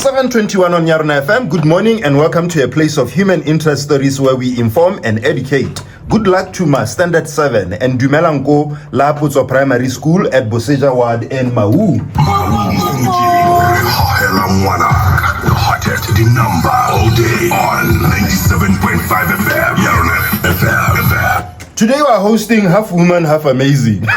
7:21 on Yarna FM. Good morning and welcome to a place of human interest stories where we inform and educate. Good luck to my Standard 7 and Dumelango La Puzo Primary School at Boseja Ward in Mau. The hottest number all day on 97.5 FM. Yarna FM. Today we are hosting half woman, half amazing. I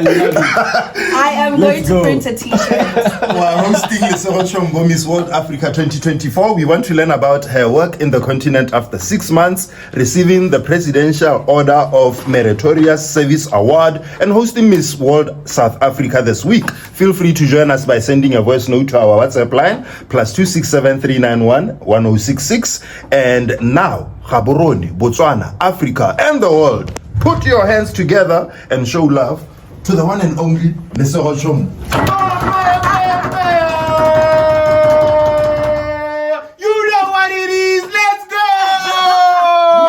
love it. I am going to print a t-shirt. We are hosting Lesego Chombo Miss World Africa 2024. We want to learn about her work in the continent after 6 months, receiving the Presidential Order of Meritorious Service Award and hosting Miss World South Africa this week. Feel free to join us by sending a voice note to our WhatsApp line +267 391 1066. And now, Gaborone, Botswana, Africa, and the world, put your hands together and show love to the one and only Lesego Chombo. You know what it is, let's go!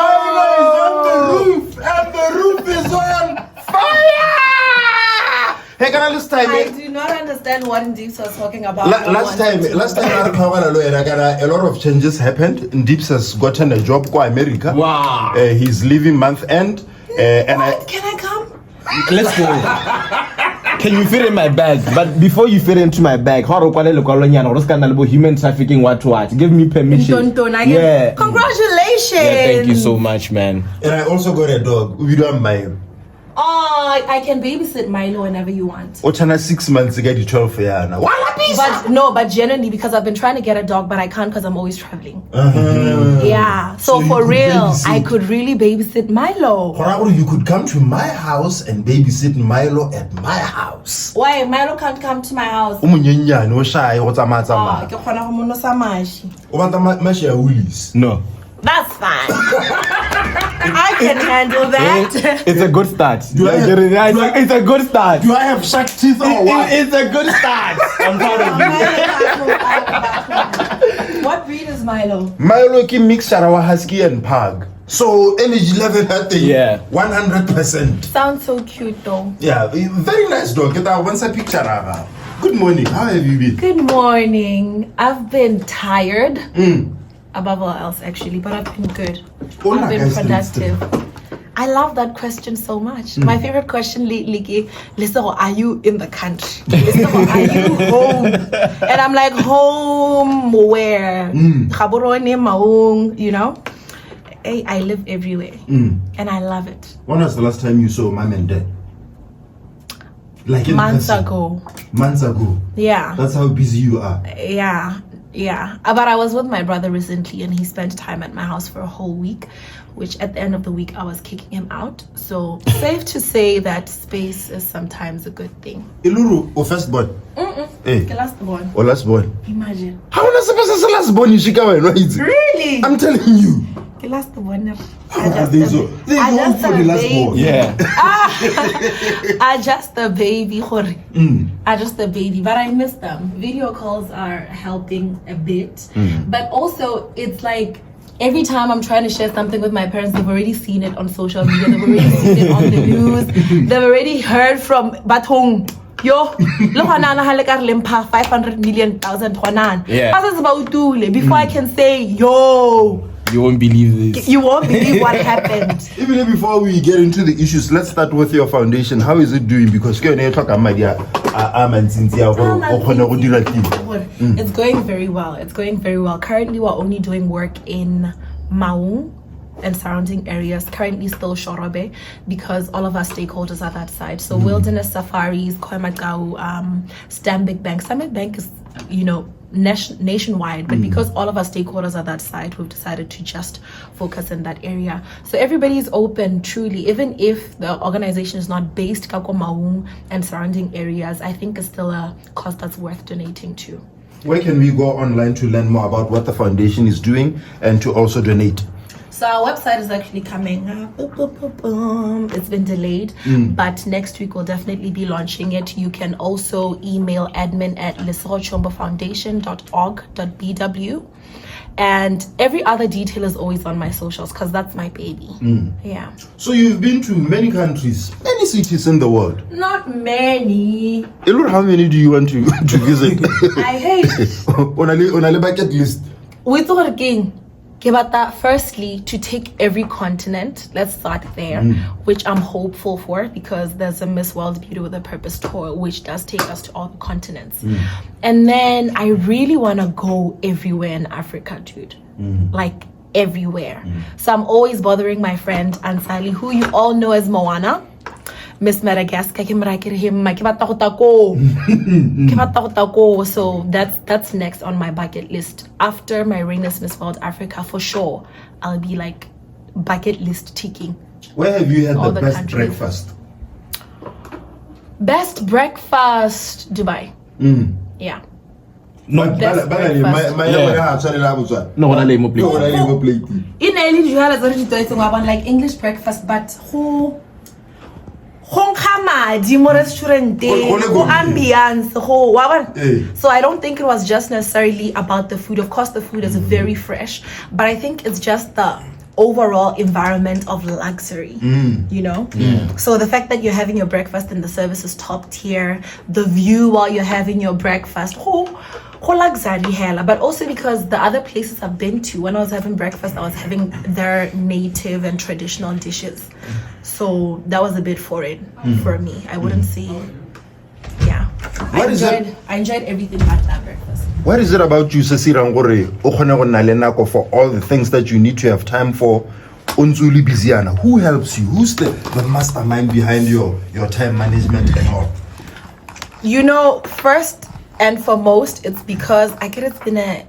Milo is on the roof, and the roof is on fire! Hey, can I just time I do not understand what Ndeeps was talking about. Last time, a lot of changes happened. Ndeeps has gotten a job in America. Wow. He's leaving month end. And Can I come? Let's go. Can you fit in my bag? But before you fit into my bag, human trafficking, what? Give me permission. Yeah. Congratulations. Yeah, thank you so much, man. And I also got a dog. We don't mind. Oh, I can babysit Milo whenever you want. Ochana 6 months to get you 12 for now. But genuinely, because I've been trying to get a dog, but I can't because I'm always traveling. Yeah. So you for could real, babysit. I could really babysit Milo. You could come to my house and babysit Milo at my house. Why? Milo can't come to my house. No shy. No. That's fine. I can handle that. It's a good start. It's a good start. Do I have shark teeth or what? It's a good start. I'm proud of you. What breed is Milo? Milo ki mixture of husky and pug. So energy level that thing. Yeah. 100%. Sounds so cute though. Yeah, very nice dog. Get that once a picture of her. Good morning. How have you been? Good morning. I've been tired. Above all else, actually, but I've been good. I've been productive. I love that question so much. My favorite question lately, Lesego, are you in the country? Lesego, are you home? And I'm like, home where? Gaborone, Maung, you know? Hey, I live everywhere. And I love it. When was the last time you saw mom and dad? Like in Months person? ago. Months ago. Yeah. That's how busy you are. Yeah. But I was with my brother recently and he spent time at my house for a whole week, which at the end of the week I was kicking him out. So safe to say that space is sometimes a good thing. Iluru or first born? The last one. Or last born? Imagine. How am I supposed to say last born? Really? I'm telling you. The last one. There's one for the last born. Yeah. I just a baby. I just a baby, but I miss them. Video calls are helping a bit, but also it's like every time I'm trying to share something with my parents, they've already seen it on social media, they've already seen it on the news, they've already heard from Batong. Yo, look at 500 million thousand. Yeah. Before I can say yo. You won't believe this. You won't believe what happened. Even before we get into the issues, let's start with your foundation. How is it doing? Because It's going very well. It's going very well. Currently, we're only doing work in Maung and surrounding areas. Currently, still Shorobe because all of our stakeholders are that side. So Wilderness Safaris, Koimagau, Stanbic Bank. Stanbic Bank is, nationwide, but because all of our stakeholders are that side, we've decided to just focus in that area. So everybody's open, truly, even if the organization is not based Kako Maung and surrounding areas. I think it's still a cause that's worth donating to. Where can we go online to learn more about what the foundation is doing and to also donate? So our website is actually coming. It's been delayed, but next week we'll definitely be launching it. You can also email admin@lesegochombofoundation.org.bw. And every other detail is always on my socials because that's my baby. Yeah. So you've been to many countries, many cities in the world. Not many. Elur, how many do you want to visit? I hate. on a bucket list. With working. Firstly, to take every continent, let's start there, which I'm hopeful for because there's a Miss World Beauty with a Purpose tour, which does take us to all the continents. And then I really want to go everywhere in Africa, dude. Like everywhere. So I'm always bothering my friend Ansali, who you all know as Moana. Miss Madagascar, so that's next on my bucket list. After my reign as Miss World Africa, for sure, I'll be like bucket list ticking. Where have you had All the the best countries. breakfast? Best breakfast, Dubai. Yeah. No, Best breakfast. no, what I lay more plate. In Ely, you had like English breakfast, but who? Restaurant ambiance. So I don't think it was just necessarily about the food. Of course, the food is very fresh, but I think it's just the overall environment of luxury, you know? So the fact that you're having your breakfast and the service is top tier, the view while you're having your breakfast, luxury hella. But also because the other places I've been to, when I was having breakfast, I was having their native and traditional dishes. So that was a bit foreign for me. I wouldn't say, yeah. I enjoyed everything about that breakfast. What is it about you, Sesirangore, for all the things that you need to have time for? Unzuli Biziana, who helps you? Who's the mastermind behind your time management and all? You know, first and foremost, it's because it's been a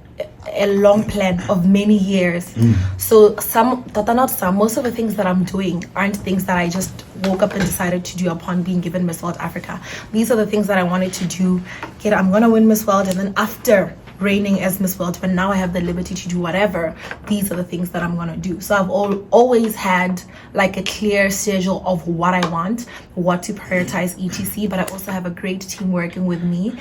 long plan of many years. So most of the things that I'm doing aren't things that I just woke up and decided to do upon being given Miss World Africa. These are the things that I wanted to do. I'm gonna win Miss World, and then after reigning as Miss World, when now I have the liberty to do whatever, these are the things that I'm gonna do. So I've always had like a clear schedule of what I want, what to prioritize, etc. But I also have a great team working with me.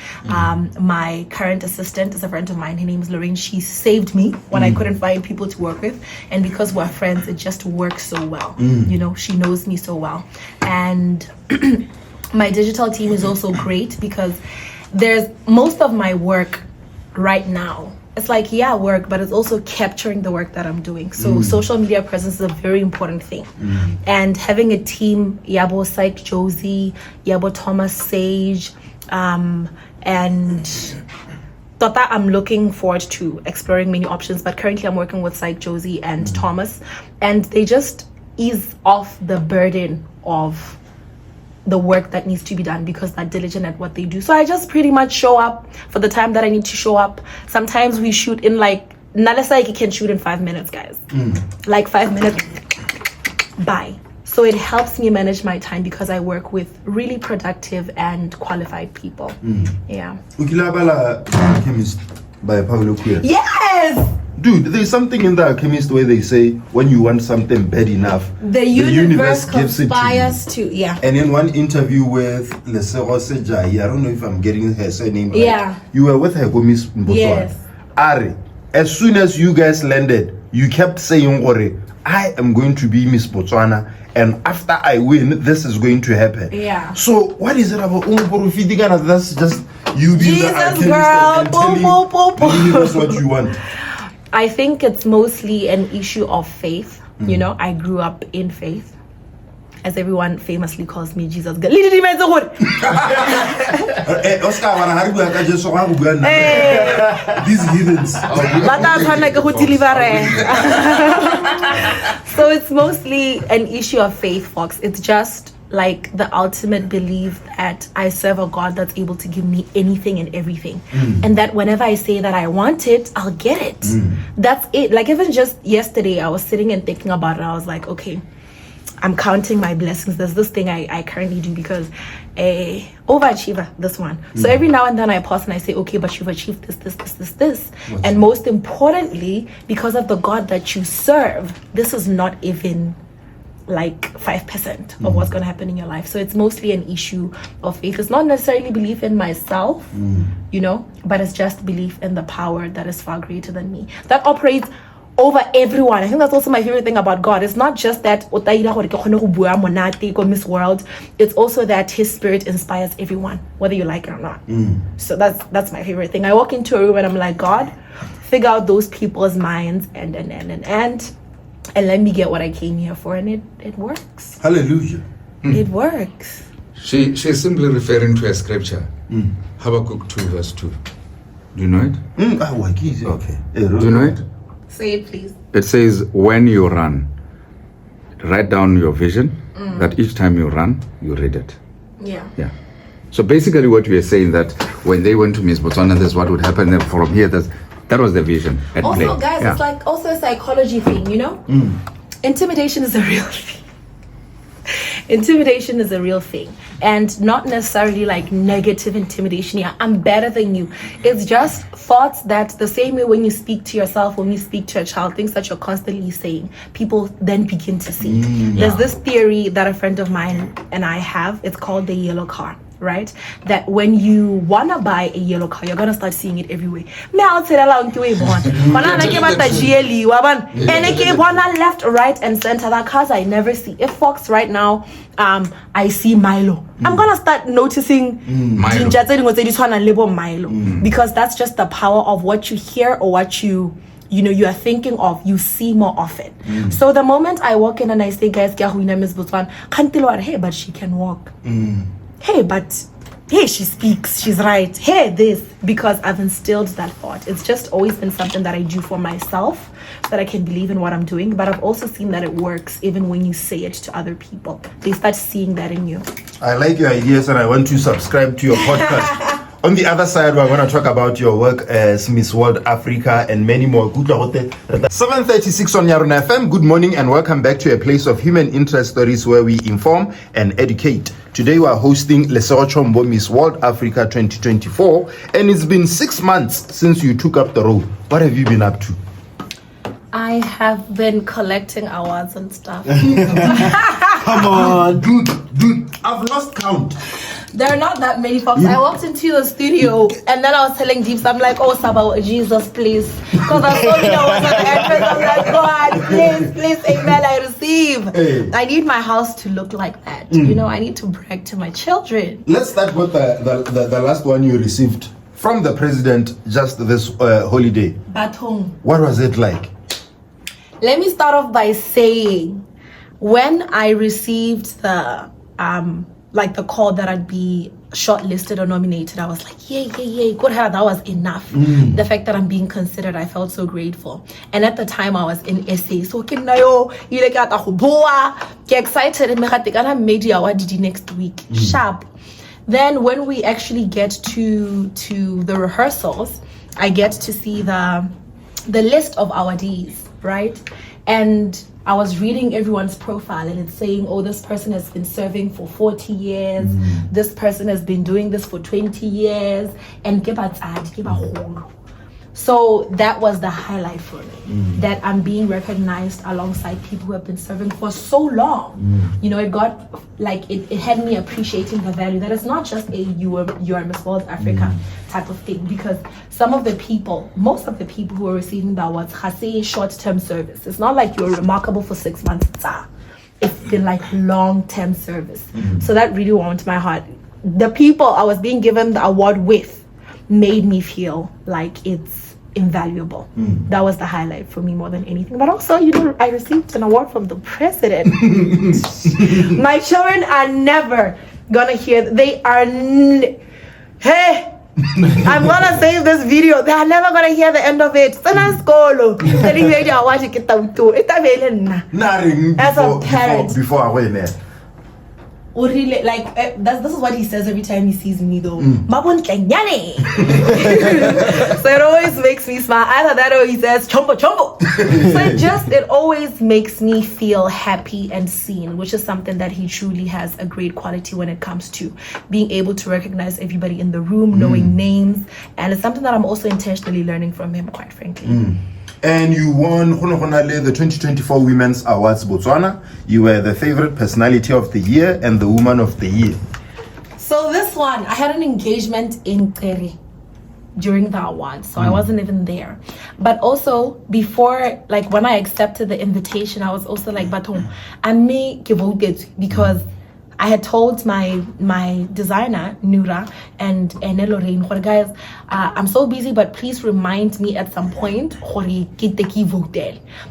My current assistant is a friend of mine. Her name is Lorraine. She saved me when I couldn't find people to work with, and because we're friends, it just works so well. You know, she knows me so well. And my digital team is also great because there's most of my work right now, it's like work, but it's also capturing the work that I'm doing. So social media presence is a very important thing. And having a team, Yabo Psych Josie, Yabo Thomas Sage, and Tota, I'm looking forward to exploring many options, but currently I'm working with Psych Josie and Thomas, and they just ease off the burden of the work that needs to be done because they're diligent at what they do. So I just pretty much show up for the time that I need to show up. Sometimes we shoot in Nalesa can shoot in 5 minutes, guys. Like 5 minutes, bye. So it helps me manage my time because I work with really productive and qualified people. Yeah. Ukilabala Chemist by Paulo Queer. Yes! Dude, there's something in The Alchemist where they say when you want something bad enough, the universe gives it conspires to you. Yeah. And in one interview with Lesego Chombo, I don't know if I'm getting her surname right. Yeah. You were with her, Miss Mboswana. Yes. Ari, as soon as you guys landed, you kept saying, I am going to be Miss Botswana, and after I win, this is going to happen. Yeah. So what is it about Umuborufidigana? That's just you being the alchemist girl. and telling the universe what you want. I think it's mostly an issue of faith. You know, I grew up in faith. As everyone famously calls me Jesus girl. These heathens. So it's mostly an issue of faith, folks. It's just like the ultimate belief that I serve a God that's able to give me anything and everything, and that whenever I say that I want it, I'll get it. That's it. Like even just yesterday, I was sitting and thinking about it. I was like, okay, I'm counting my blessings. There's this thing I currently do because overachiever, this one. So every now and then I pause and I say, okay, but you've achieved this. And most importantly, because of the God that you serve, this is not even like 5% of what's going to happen in your life. So it's mostly an issue of faith. It's not necessarily belief in myself, you know, but it's just belief in the power that is far greater than me, that operates over everyone. I think that's also my favorite thing about God. It's not just that Miss World, it's also that his spirit inspires everyone, whether you like it or not. So that's my favorite thing. I walk into a room and I'm like, God, figure out those people's minds and let me get what I came here for, and it works. Hallelujah. It works. She's simply referring to a scripture, Habakkuk 2 verse 2. Do you know it? Okay. Do you know it? Say it, please. It says, when you run, write down your vision, that each time you run, you read it. Yeah. Yeah. So basically what we are saying that when they went to Miss Botswana, that's what would happen. Then from here, that was the vision at play. Also, guys, it's like also a psychology thing, you know? Intimidation is a real thing. Intimidation is a real thing, and not necessarily like negative intimidation. Yeah, I'm better than you. It's just thoughts that the same way when you speak to yourself, when you speak to a child, things that you're constantly saying, people then begin to see. There's this theory that a friend of mine and I have. It's called the yellow car. Right? That when you wanna buy a yellow car, you're gonna start seeing it everywhere. Left, right, and center. That cars I never see. If Fox right now, I see Milo, I'm gonna start noticing Milo, because that's just the power of what you hear or what you are thinking of, you see more often. So the moment I walk in and I say, guys, Miss Botswana, hey, but she can walk. Hey, but hey, she speaks, she's right. Hey, this, because I've instilled that thought. It's just always been something that I do for myself, that I can believe in what I'm doing. But I've also seen that it works even when you say it to other people. They start seeing that in you. I like your ideas and I want to subscribe to your podcast. On the other side, we're going to talk about your work as Miss World Africa and many more. 7:36 on Yarona FM. Good morning and welcome back to a place of human interest stories where we inform and educate. Today we are hosting Lesego Chombo Miss World Africa 2024, and it's been 6 months since you took up the role. What have you been up to? I have been collecting awards and stuff. Come on, dude, I've lost count. There are not that many folks. I walked into the studio and then I was telling Ndeeps, I'm like, oh, Saba, Jesus, please. Because I saw me, I was an actress. I'm like, God, please, amen, I receive. Hey. I need my house to look like that. You know, I need to brag to my children. Let's start with the last one you received from the president just this holiday. Baton. What was it like? Let me start off by saying, when I received the the call that I'd be shortlisted or nominated, I was like, yay, good hell, that was enough. The fact that I'm being considered, I felt so grateful. And at the time I was in SA, so get excited, and I made the award next week. Sharp. Then when we actually get to the rehearsals, I get to see the list of awardees, right? And I was reading everyone's profile and it's saying, oh, this person has been serving for 40 years. This person has been doing this for 20 years. And so that was the highlight for me, that I'm being recognized alongside people who have been serving for so long. You know, it got like, it had me appreciating the value that it's not just a you are Miss World Africa type of thing, because most of the people who are receiving the awards have a short-term service. It's not like you're remarkable for 6 months. It's been like long-term service. So that really warmed my heart. The people I was being given the award with made me feel like it's invaluable. That was the highlight for me more than anything. But also, I received an award from the president. My children are never gonna hear. Hey, I'm gonna save this video. They are never gonna hear the end of it. As a parent, before I went there. Really, like this is what he says every time he sees me though. So it always makes me smile. Either that or he says chombo. So it always makes me feel happy and seen, which is something that he truly has a great quality when it comes to being able to recognize everybody in the room, knowing names, and it's something that I'm also intentionally learning from him, quite frankly. And you won the 2024 Women's Awards Botswana. You were the favorite personality of the year and the woman of the year. So this one, I had an engagement in Tere. during the awards, so I wasn't even there. But also before, like when I accepted the invitation, I was also like, but I may give voted because I had told my designer Nura and Lorraine, guys, I'm so busy, but please remind me at some point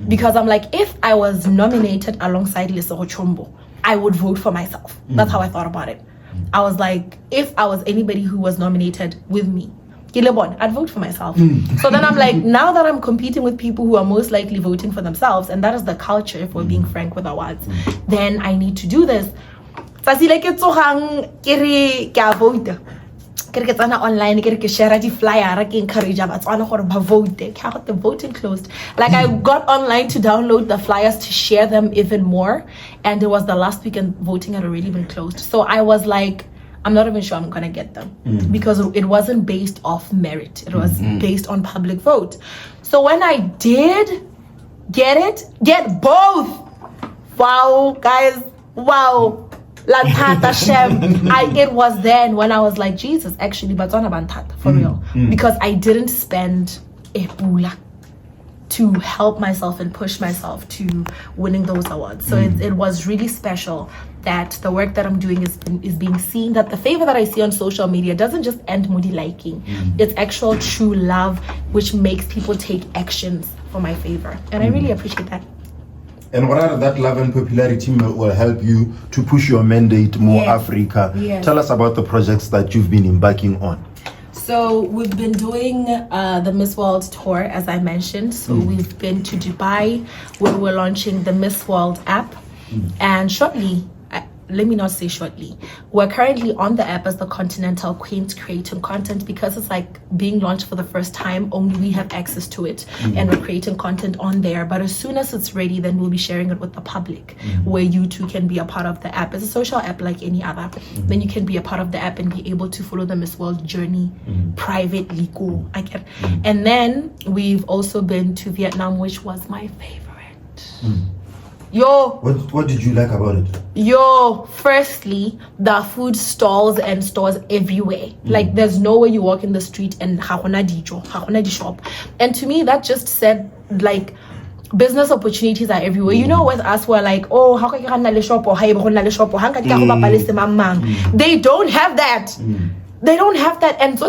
because I'm like, if I was nominated alongside Lesego Chombo, I would vote for myself. That's how I thought about it. I was like, if I was anybody who was nominated with me, I'd vote for myself. So then I'm like, now that I'm competing with people who are most likely voting for themselves, and that is the culture, if we're being frank with awards, then I need to do this. So online, share the flyer, encourage the voting closed. Like I got online to download the flyers to share them even more, and it was the last week and voting had already been closed. So I was like, I'm not even sure I'm gonna get them because it wasn't based off merit. It was based on public vote. So when I did get both. Wow, guys, wow. It was then when I was like, Jesus, actually, but on for real, because I didn't spend a pula to help myself and push myself to winning those awards. So it was really special that the work that I'm doing is being seen, that the favor that I see on social media doesn't just end moody liking. It's actual true love, which makes people take actions for my favor. And I really appreciate that. And what are that love and popularity will help you to push your mandate more Africa? Yes. Tell us about the projects that you've been embarking on. So we've been doing the Miss World tour, as I mentioned. So we've been to Dubai, where we're launching the Miss World app. And shortly, let me not say shortly, we're currently on the app as the Continental Queens creating content, because it's like being launched for the first time, only we have access to it, and we're creating content on there. But as soon as it's ready, then we'll be sharing it with the public, where you too can be a part of the app. It's a social app like any other. Then you can be a part of the app and be able to follow the Miss World journey privately. Cool. And then we've also been to Vietnam, which was my favorite. Yo, what did you like about it? Yo, firstly, the food stalls and stores everywhere. Like there's nowhere you walk in the street and di shop. And to me, that just said like business opportunities are everywhere. You know, with us, we're like, oh, how can you run shop or they don't have that. They don't have that, and so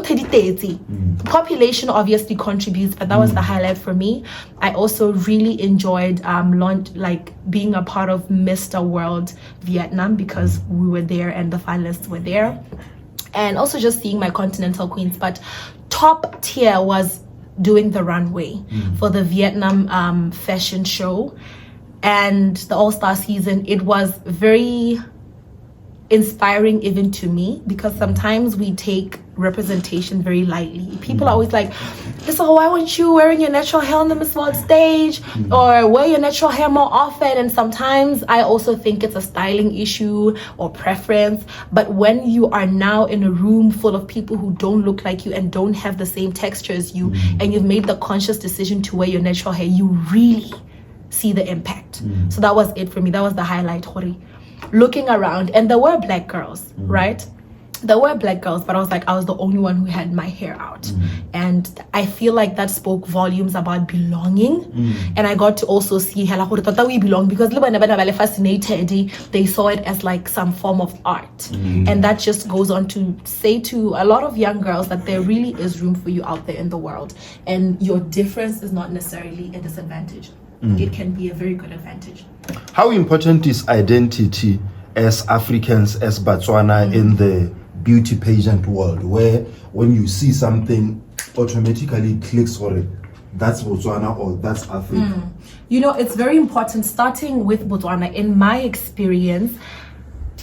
population obviously contributes, but that was the highlight for me. I also really enjoyed being a part of Mr. World Vietnam, because we were there and the finalists were there, and also just seeing my continental queens. But top tier was doing the runway for the Vietnam fashion show and the All-Star season. It was very inspiring even to me, because sometimes we take representation very lightly. People are always like, so why weren't you wearing your natural hair on the Miss World stage, or wear your natural hair more often? And sometimes I also think it's a styling issue or preference. But when you are now in a room full of people who don't look like you and don't have the same texture as you, and you've made the conscious decision to wear your natural hair, you really see the impact. So that was it for me. That was the highlight, Hori. Looking around, and there were black girls, right? There were black girls, but I was like, I was the only one who had my hair out. And I feel like that spoke volumes about belonging. And I got to also see how we belong, because fascinated, they saw it as like some form of art. And that just goes on to say to a lot of young girls that there really is room for you out there in the world, and your difference is not necessarily a disadvantage. It can be a very good advantage. How important is identity as Africans, as Botswana, in the beauty pageant world, where when you see something, automatically clicks for it? That's Botswana or that's Africa. You know, it's very important, starting with Botswana. In my experience,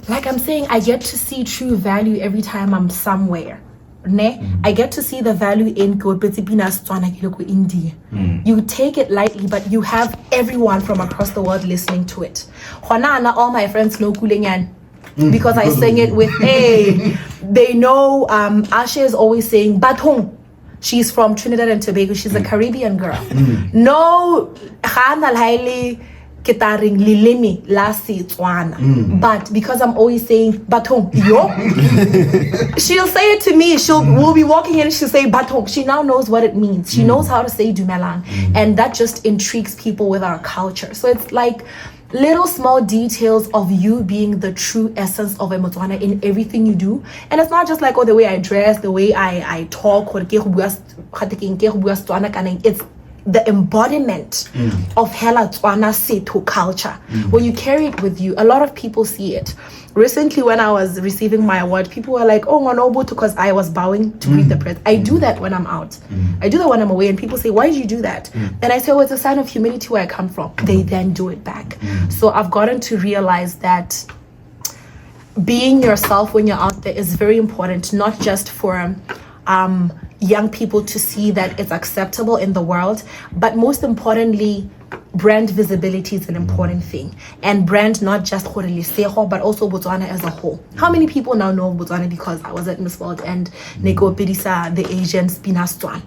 like I'm saying, I get to see true value every time I'm somewhere. I get to see the value in India. You take it lightly, but you have everyone from across the world listening to it. All my friends know Kulenyan, because I sing it with they know. Asha is always saying Batung. She's from Trinidad and Tobago. She's a Caribbean girl. No, kitaring lilimi la Setswana. But because I'm always saying batong yo, she'll say it to me. We'll be walking in and she'll say batong. She now knows what it means. She knows how to say dumelang. And that just intrigues people with our culture. So it's like little small details of you being the true essence of a Motswana in everything you do. And it's not just like, oh, the way I dress, the way I talk, it's the embodiment of hela Tswana Setho culture. When you carry it with you, a lot of people see it. Recently, when I was receiving my award, people were like, oh, Ngonobutu, because I was bowing to greet the press. I do that when I'm out. I do that when I'm away, and people say, why did you do that? And I say, oh, it's a sign of humility where I come from. They then do it back. So I've gotten to realize that being yourself when you're out there is very important, not just for young people to see that it's acceptable in the world, but most importantly, brand visibility is an important thing. And brand not just for Lesego, but also Botswana as a whole. How many people now know Botswana because I was at Miss World and Neko Pedisa, the Asian Spinastwan?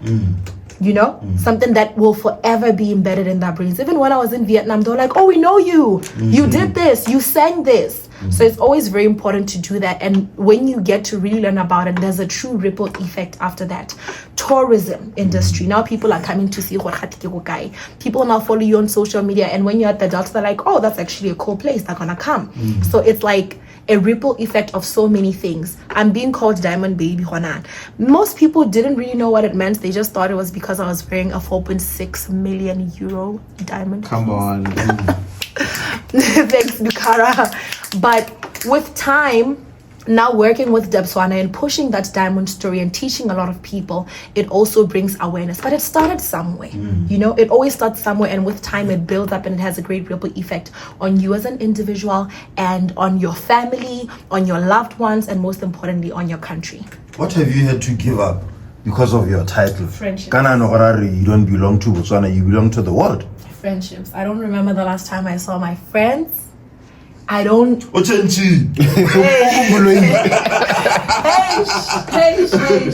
You know, something that will forever be embedded in their brains. Even when I was in Vietnam, they were like, oh, we know you. You did this. You sang this. So it's always very important to do that. And when you get to really learn about it, there's a true ripple effect after that. Tourism industry. Now people are coming to see Guy. People now follow you on social media. And when you're at the Delta, they're like, oh, that's actually a cool place. They're going to come. So it's like a ripple effect of so many things. I'm being called Diamond Baby Honan. Most people didn't really know what it meant. They just thought it was because I was wearing a 4.6 million euro diamond. Come on. Thanks, Nukara. But with time, now working with Debswana and pushing that diamond story and teaching a lot of people, it also brings awareness. But it started somewhere. You know, it always starts somewhere, and with time it builds up and it has a great ripple effect on you as an individual and on your family, on your loved ones, and most importantly on your country. What have you had to give up because of your title? Friendship. Kana no Harare, you don't belong to Botswana, you belong to the world. Friendships. I don't remember the last time I saw my friends. I don't. Ochenchi. Hey.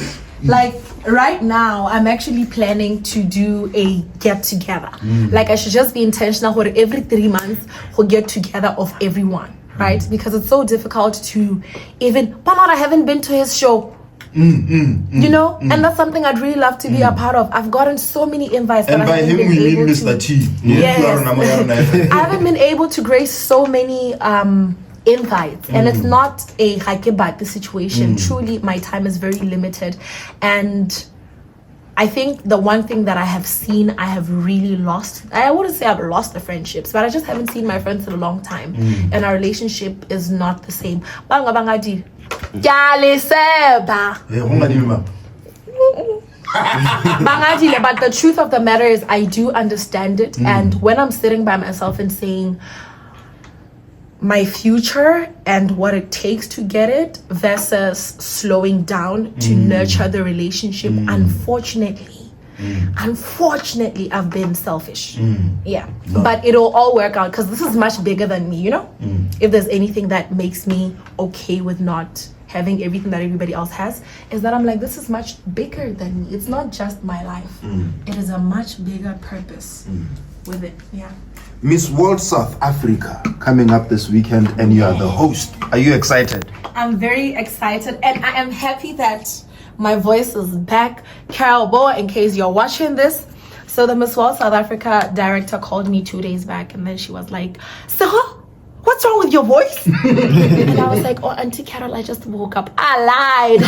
Like right now, I'm actually planning to do a get together. Like I should just be intentional for every 3 months we'll get together of everyone, right? Because it's so difficult to even. But I haven't been to his show. You know, and that's something I'd really love to be a part of. I've gotten so many invites. And by him, we mean Mr. T. Yes. I haven't been able to grace so many invites, and it's not a haikebate situation. Truly, my time is very limited, and I think the one thing that I have seen, I have really lost. I wouldn't say I've lost the friendships, but I just haven't seen my friends in a long time, and our relationship is not the same. Bangadi. But the truth of the matter is I do understand it, and when I'm sitting by myself and saying my future and what it takes to get it versus slowing down to nurture the relationship, unfortunately I've been selfish. But it'll all work out because this is much bigger than me, you know. If there's anything that makes me okay with not having everything that everybody else has, is that I'm like, this is much bigger than me. It's not just my life. It is a much bigger purpose with it. Miss World South Africa coming up this weekend, and you are the host. Are you excited? I'm very excited, and I am happy that my voice is back. Carol Boa, in case you're watching this. So the Miss World South Africa director called me 2 days back, and then she was like, Sarah, what's wrong with your voice? And I was like, oh, Auntie Carol, I just woke up. I lied.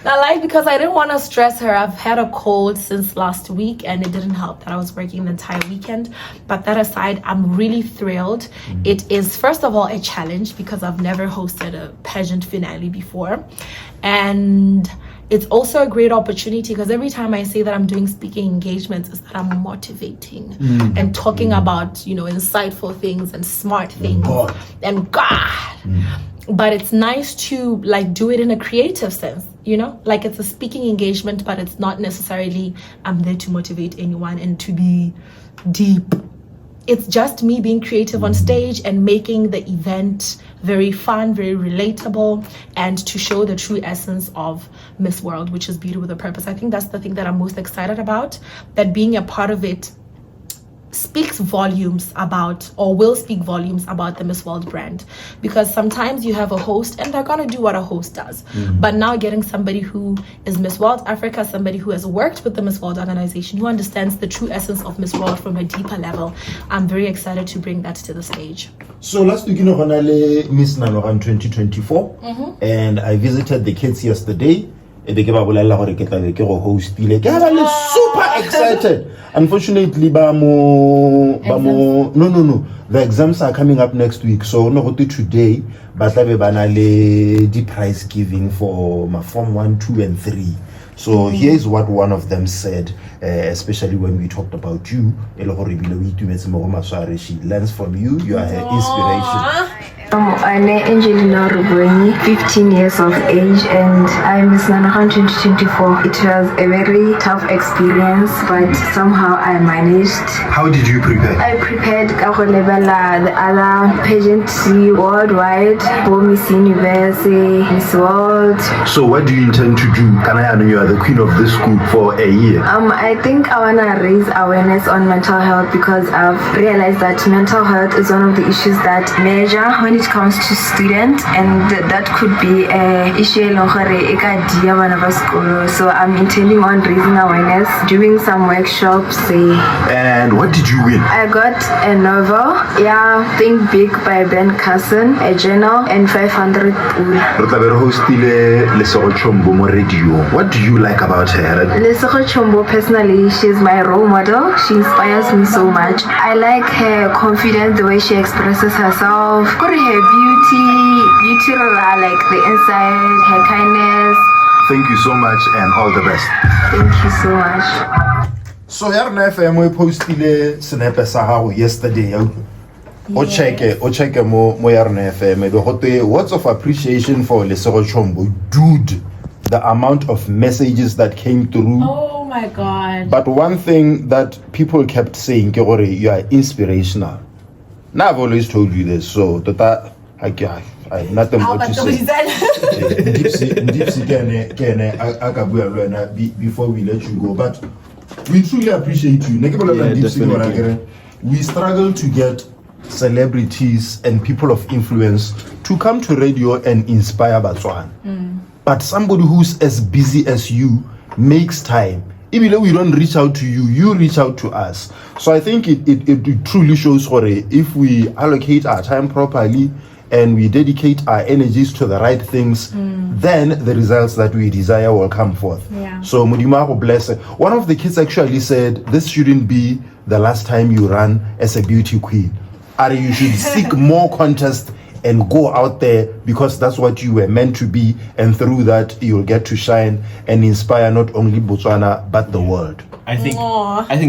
I lied because I didn't want to stress her. I've had a cold since last week, and it didn't help that I was working the entire weekend. But that aside, I'm really thrilled. It is, first of all, a challenge because I've never hosted a pageant finale before. And it's also a great opportunity because every time I say that I'm doing speaking engagements, is that I'm motivating and talking about, you know, insightful things and smart things and God. But it's nice to like do it in a creative sense, you know, like it's a speaking engagement, but it's not necessarily I'm there to motivate anyone and to be deep. It's just me being creative on stage and making the event very fun, very relatable, and to show the true essence of Miss World, which is beauty with a purpose. I think that's the thing that I'm most excited about, that being a part of it speaks volumes about, or will speak volumes about, the Miss World brand, because sometimes you have a host and they're gonna do what a host does, but now getting somebody who is Miss World Africa, somebody who has worked with the Miss World organization, who understands the true essence of Miss World from a deeper level, I'm very excited to bring that to the stage. So last week, Miss Nanoran 2024, and I visited the kids yesterday. Super excited. Unfortunately, no. The exams are coming up next week, so not today, but the prize giving for my Form 1, 2, and 3. So here's what one of them said, especially when we talked about you. She learns from you. You are her inspiration. I'm Angelina Ruboni, 15 years of age, and I'm Miss Nanoran 2024. It was a very tough experience, but somehow I managed. How did you prepare? I prepared the other pageantry worldwide, for Miss Universe, Miss World. So what do you intend to do? Can I know you are the queen of this school for a year? I think I want to raise awareness on mental health, because I've realized that mental health is one of the issues that measure when it comes to students, and that could be an issue. So I'm intending on raising awareness, doing some workshops. And what did you win? I got a novel, Think Big by Ben Carson, a journal, and 500 Lesego Chombo radio. What do you like about her? Lesego Chombo, personally, she's my role model. She inspires me so much. I like her confidence, the way she expresses herself, her beauty, like the inside, her kindness. Thank you so much and all the best. Thank you so much. So Yarna FM we posted snippet sa yesterday. O check mo Yarna FM. Be hote words of appreciation for Lesego Chombo. Dude, the amount of messages that came through. Oh my God. But one thing that people kept saying, you are inspirational. Now I've always told you this, so that I have nothing more to say. Before we let you go, but we truly appreciate you. We struggle to get celebrities and people of influence to come to radio and inspire Botswana. But somebody who's as busy as you makes time. Even though we don't reach out to you, you reach out to us. So I think it truly shows if we allocate our time properly and we dedicate our energies to the right things, then the results that we desire will come forth. Yeah. So Mudimaho bless it. One of the kids actually said, this shouldn't be the last time you run as a beauty queen. Or you should seek more contests and go out there, because that's what you were meant to be, and through that you'll get to shine and inspire not only Botswana but the world. I think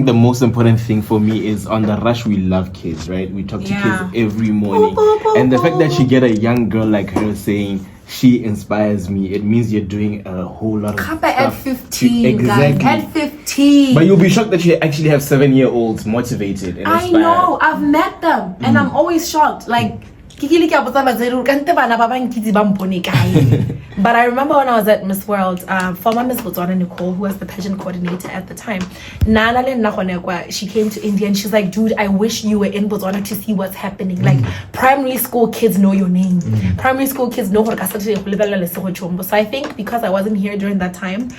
the most important thing for me is on the Rush we love kids, right? We talk to kids every morning, and the fact that you get a young girl like her saying she inspires me, it means you're doing a whole lot of stuff. At 15, exactly. guys, at 15. But you'll be shocked that you actually have 7-year-olds motivated and inspired. I know, I've met them, and I'm always shocked. Like, but I remember when I was at Miss World, former Miss Botswana Nicole, who was the pageant coordinator at the time, she came to India and she's like, dude, I wish you were in Botswana to see what's happening. Like, primary school kids know your name. Primary school kids know. So I think because I wasn't here during that time,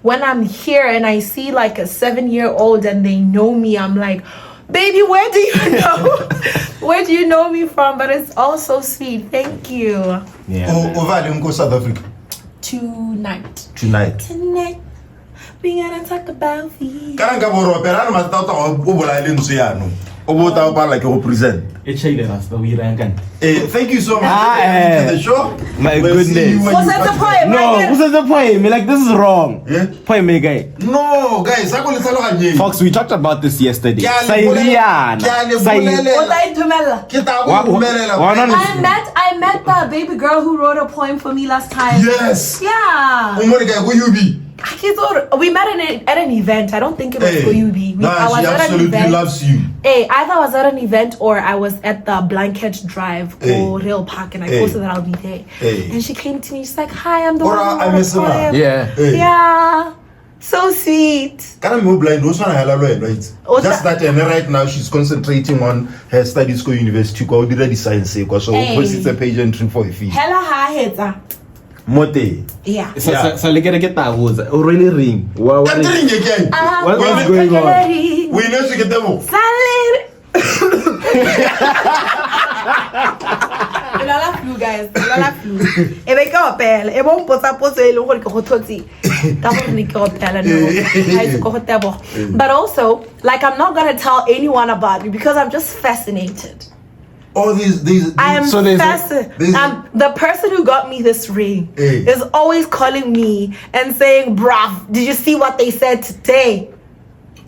when I'm here and I see like a 7-year-old and they know me, I'm like, baby, where do you know? Where do you know me from? But it's all so sweet. Thank you. Over South Africa. Tonight. We gonna talk about you. Thank you so much for the show. My goodness. Was that the poem? No, who said the poem? Like, this is wrong. Yeah? Poem, guy. No, guys, Fox, we talked about this yesterday. I met the baby girl who wrote a poem for me last time. Yes. Yeah. Who you be? We met at an event. I don't think it was for UB. She absolutely loves you. Either I was at an event or I was at the Blanket Drive or Rail Park, and I posted that I'll be there. And she came to me. She's like, "Hi, I'm the one who wrote the poem." Yeah. Yeah. So sweet. Can I move blind? Also, right? Oh, Just that, and right now she's concentrating on her studies go university. Go already science. So it's a page entry for a fee. Hello, hi, Mote. yeah. So look at that was already ring. What That is, ring again. what is going on? We know to get them. Salad. Lala flu, guys. Lala flu. E be ka opela. E bon posa e le gore ke go thotsi. Ka gore ne ke opela no. I go tebo. But also, like, I'm not gonna tell anyone about it because I'm just fascinated. All these I am So there's fascinated. there's- The person who got me this ring Hey. is always calling me and saying, "Bruv, did you see what they said today?"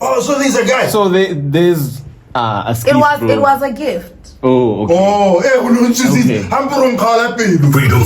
Oh, so there's a guy. So there's a ski It was a gift. Oh, okay. Oh, Okay. I'm from Kalapin. Freedom.